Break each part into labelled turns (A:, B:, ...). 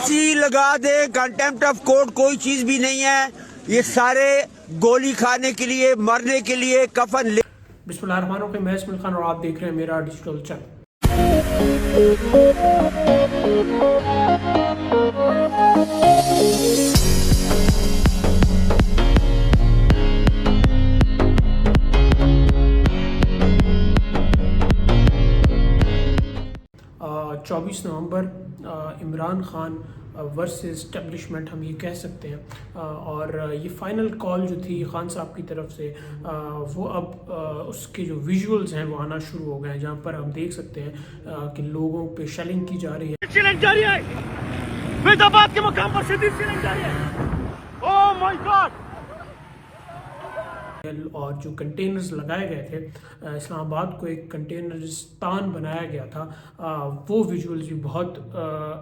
A: सी लगा दे, contempt of court कोई चीज भी नहीं है। ये सारे गोली खाने के लिए, मरने के लिए कफन ले।
B: बिस्मिल्लाहिर्रहमानिर्रहीम, मैं इस्माइल खान और आप देख रहे हैं मेरा डिजिटल चैनल। 24 नवंबर इमरान खान वर्सेस एस्टेब्लिशमेंट हम ये कह सकते हैं। और ये फ़ाइनल कॉल जो थी खान साहब की तरफ से, वो अब उसके जो विजुअल्स हैं वो आना शुरू हो गए हैं, जहाँ पर हम देख सकते हैं कि लोगों पे शेलिंग की जा रही है।
C: शेलिंग जारी है, फैजाबाद के मुकाम पर शदीद शेलिंग जारी है। Oh my God!
B: और जो कंटेनर्स लगाए गए थे, इस्लामाबाद को एक कंटेनरिस्तान बनाया गया था, वो विजुअल्स भी बहुत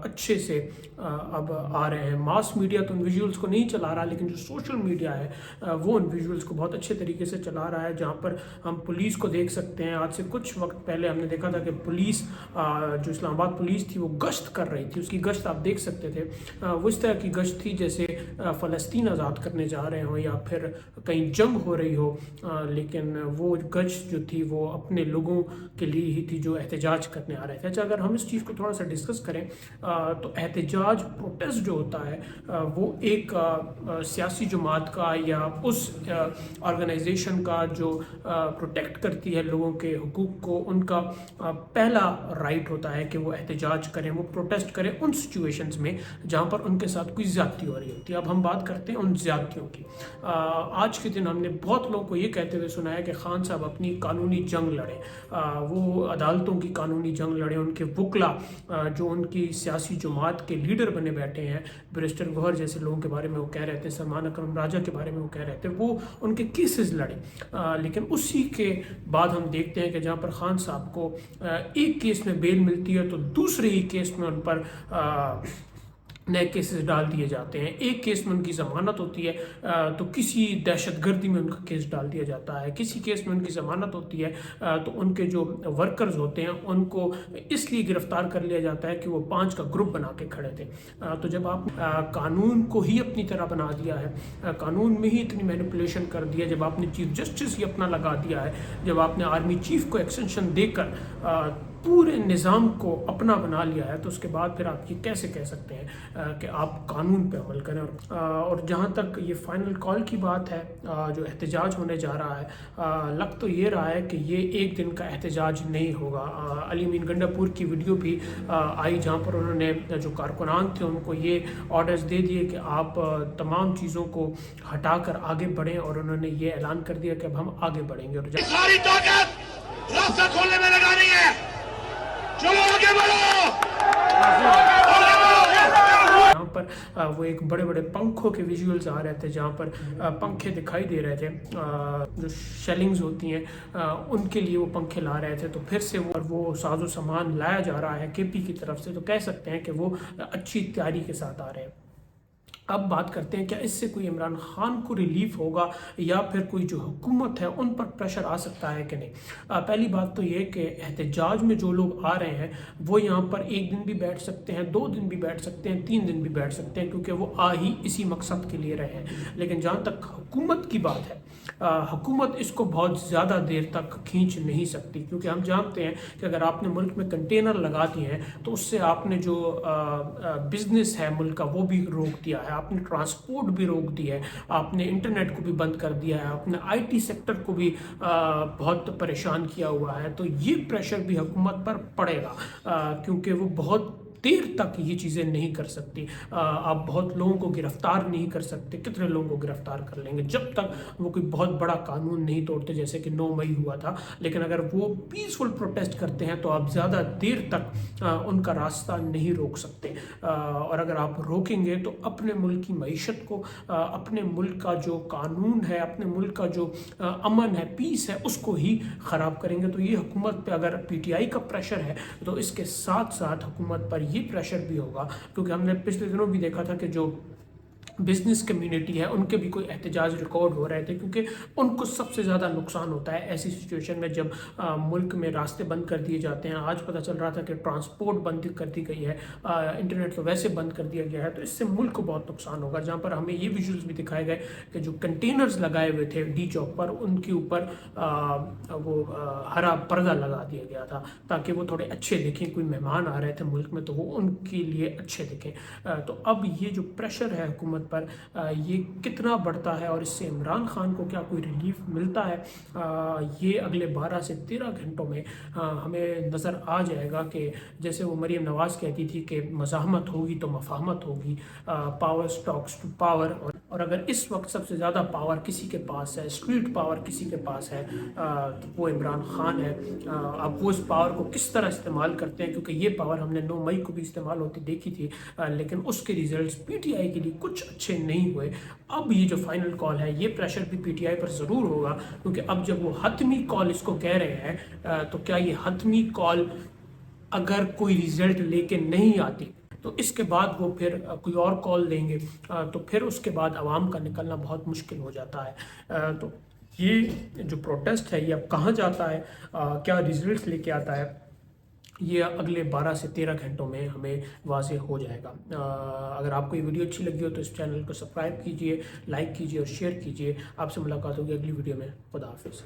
B: अच्छे से अब आ रहे हैं। मास मीडिया तो उन विजुअल्स को नहीं चला रहा, लेकिन जो सोशल मीडिया है वो उन विजुअल्स को बहुत अच्छे तरीके से चला रहा है, जहाँ पर हम पुलिस को देख सकते हैं। आज से कुछ वक्त पहले हमने देखा था कि पुलिस, जो इस्लामाबाद पुलिस थी, वो गश्त कर रही थी। उसकी गश्त आप देख सकते थे, वो इस तरह की गश्त थी जैसे फ़लस्तीन आज़ाद करने जा रहे हों या फिर कहीं जंग हो रही हो, लेकिन वो गश्त जो थी वो अपने लोगों के लिए ही थी जो एहतजाज करने आ रहे थे। अच्छा, अगर हम इस चीज़ को थोड़ा सा डिस्कस करें तो एहतजाज, प्रोटेस्ट जो होता है, वो एक सियासी जमात का या उस ऑर्गेनाइजेशन का जो प्रोटेक्ट करती है लोगों के हुकूक को, उनका पहला राइट होता है कि वो एहतजाज करें, वो प्रोटेस्ट करें उन सिचुएशंस में जहाँ पर उनके साथ कोई ज़्यादती हो रही होती है। अब हम बात करते हैं उन ज़्यादतियों की। आज के दिन हमने बहुत लोगों को ये कहते हुए सुना है कि खान साहब अपनी कानूनी जंग लड़े, वो अदालतों की कानूनी जंग लड़े। उनके वकला जो उनकी सियासी जमात के लीडर बने बैठे हैं, बैरिस्टर गौहर जैसे लोगों के बारे में वो कह रहे थे, सलमान अकरम राजा के बारे में वो कह रहे थे, वो उनके केसेस लड़े। लेकिन उसी के बाद हम देखते हैं कि जहाँ पर खान साहब को एक केस में बेल मिलती है तो दूसरे ही केस में उन पर नए केसेस डाल दिए जाते हैं। एक केस में उनकी ज़मानत होती है तो किसी दहशतगर्दी में उनका केस डाल दिया जाता है। किसी केस में उनकी ज़मानत होती है तो उनके जो वर्कर्स होते हैं उनको इसलिए गिरफ्तार कर लिया जाता है कि वो 5 का ग्रुप बना के खड़े थे। तो जब आप कानून को ही अपनी तरह बना दिया है, कानून में ही इतनी मैनिपुलेशन कर दिया, जब आपने चीफ जस्टिस ही अपना लगा दिया है, जब आपने आर्मी चीफ को एक्सटेंशन देकर पूरे निज़ाम को अपना बना लिया है, तो उसके बाद फिर आप ये कैसे कह सकते हैं कि आप कानून पे अमल करें। और जहाँ तक ये फाइनल कॉल की बात है, जो एहतजाज होने जा रहा है, लग तो ये रहा है कि ये एक दिन का एहतजाज नहीं होगा। अली मीन गंडापुर की वीडियो भी आई, जहाँ पर उन्होंने जो कारकुनान थे उनको ये ऑर्डर्स दे दिए कि आप तमाम चीज़ों को हटाकर आगे बढ़ें, और उन्होंने ये ऐलान कर दिया कि अब हम आगे बढ़ेंगे। और
C: सारी ताकत रास्ता खोलने में लगानी है। चलो आगे बढ़ो,
B: यहाँ पर वो एक बड़े बड़े पंखों के विजुअल्स आ रहे थे, जहाँ पर पंखे दिखाई दे रहे थे, जो शेलिंग्स होती हैं उनके लिए वो पंखे ला रहे थे। तो फिर से वो साजो सामान लाया जा रहा है केपी की तरफ से, तो कह सकते हैं कि वो अच्छी तैयारी के साथ आ रहे हैं। अब बात करते हैं क्या इससे कोई इमरान खान को रिलीफ होगा या फिर कोई जो हुकूमत है उन पर प्रेशर आ सकता है कि नहीं। पहली बात तो ये कि एहतजाज में जो लोग आ रहे हैं वो यहाँ पर 1 दिन भी बैठ सकते हैं, 2 दिन भी बैठ सकते हैं, 3 दिन भी बैठ सकते हैं, क्योंकि वो आ ही इसी मकसद के लिए रहे हैं। लेकिन जहाँ तक हुकूमत की बात है, हुकूमत इसको बहुत ज़्यादा देर तक खींच नहीं सकती, क्योंकि हम जानते हैं कि अगर आपने मुल्क में कंटेनर लगा दिए हैं तो उससे आपने जो बिज़नेस है मुल्क का वो भी रोक दिया है, आपने ट्रांसपोर्ट भी रोक दिया है, आपने इंटरनेट को भी बंद कर दिया है, आपने IT सेक्टर को भी बहुत परेशान किया हुआ है। तो ये प्रेशर भी हुकूमत पर पड़ेगा, क्योंकि वो बहुत देर तक ये चीज़ें नहीं कर सकती। आप बहुत लोगों को गिरफ्तार नहीं कर सकते। कितने लोगों को गिरफ्तार कर लेंगे जब तक वो कोई बहुत बड़ा कानून नहीं तोड़ते, जैसे कि 9 मई हुआ था। लेकिन अगर वो पीसफुल प्रोटेस्ट करते हैं तो आप ज़्यादा देर तक उनका रास्ता नहीं रोक सकते, और अगर आप रोकेंगे तो अपने मुल्क की मईशत को, अपने मुल्क का जो कानून है, अपने मुल्क का जो अमन है, पीस है, उसको ही ख़राब करेंगे। तो ये हुकूमत पे अगर PTI का प्रेशर है तो इसके साथ साथ हुकूमत पर ये प्रेशर भी होगा, क्योंकि हमने पिछले दिनों भी देखा था कि जो बिजनेस कम्युनिटी है उनके भी कोई एहतजाज रिकॉर्ड हो रहे थे, क्योंकि उनको सबसे ज़्यादा नुकसान होता है ऐसी सिचुएशन में जब मुल्क में रास्ते बंद कर दिए जाते हैं। आज पता चल रहा था कि ट्रांसपोर्ट बंद कर दी गई है, इंटरनेट तो वैसे बंद कर दिया गया है, तो इससे मुल्क को बहुत नुकसान होगा। जहाँ पर हमें ये विजुअल्स भी दिखाए गए कि जो कंटेनर्स लगाए हुए थे डी चौक पर, उनके ऊपर हरा पर्दा लगा दिया गया था ताकि वो थोड़े अच्छे दिखें, कोई मेहमान आ रहे थे मुल्क में तो वो उनके लिए अच्छे दिखें। तो अब ये जो प्रेशर है हुकूमत पर, ये कितना बढ़ता है और इससे इमरान खान को क्या कोई रिलीफ मिलता है, ये अगले 12 से 13 घंटों में हमें नज़र आ जाएगा। कि जैसे वो मरीम नवाज़ कहती थी कि मज़ाहमत होगी तो मफाहमत होगी, पावर स्टॉक्स टू पावर। और अगर इस वक्त सबसे ज़्यादा पावर किसी के पास है, स्ट्रीट पावर किसी के पास है, तो वो इमरान खान है। अब वो इस पावर को किस तरह इस्तेमाल करते हैं, क्योंकि ये पावर हमने 9 मई को भी इस्तेमाल होती देखी थी, लेकिन उसके रिजल्ट्स पीटीआई के लिए कुछ अच्छे नहीं हुए। अब ये जो फाइनल कॉल है, ये प्रेशर भी पीटीआई पर ज़रूर होगा, क्योंकि अब जब वो हतमी कॉल इसको कह रहे हैं, तो क्या ये हतमी कॉल अगर कोई रिजल्ट लेके नहीं आती तो इसके बाद वो फिर कोई और कॉल देंगे, तो फिर उसके बाद आवाम का निकलना बहुत मुश्किल हो जाता है। तो ये जो प्रोटेस्ट है ये अब कहाँ जाता है, क्या रिजल्ट्स लेके आता है, ये अगले 12 से 13 घंटों में हमें वाज़ेह हो जाएगा। अगर आपको ये वीडियो अच्छी लगी हो तो इस चैनल को सब्सक्राइब कीजिए, लाइक कीजिए और शेयर कीजिए। आपसे मुलाकात होगी अगली वीडियो में। खुदा हाफिज़।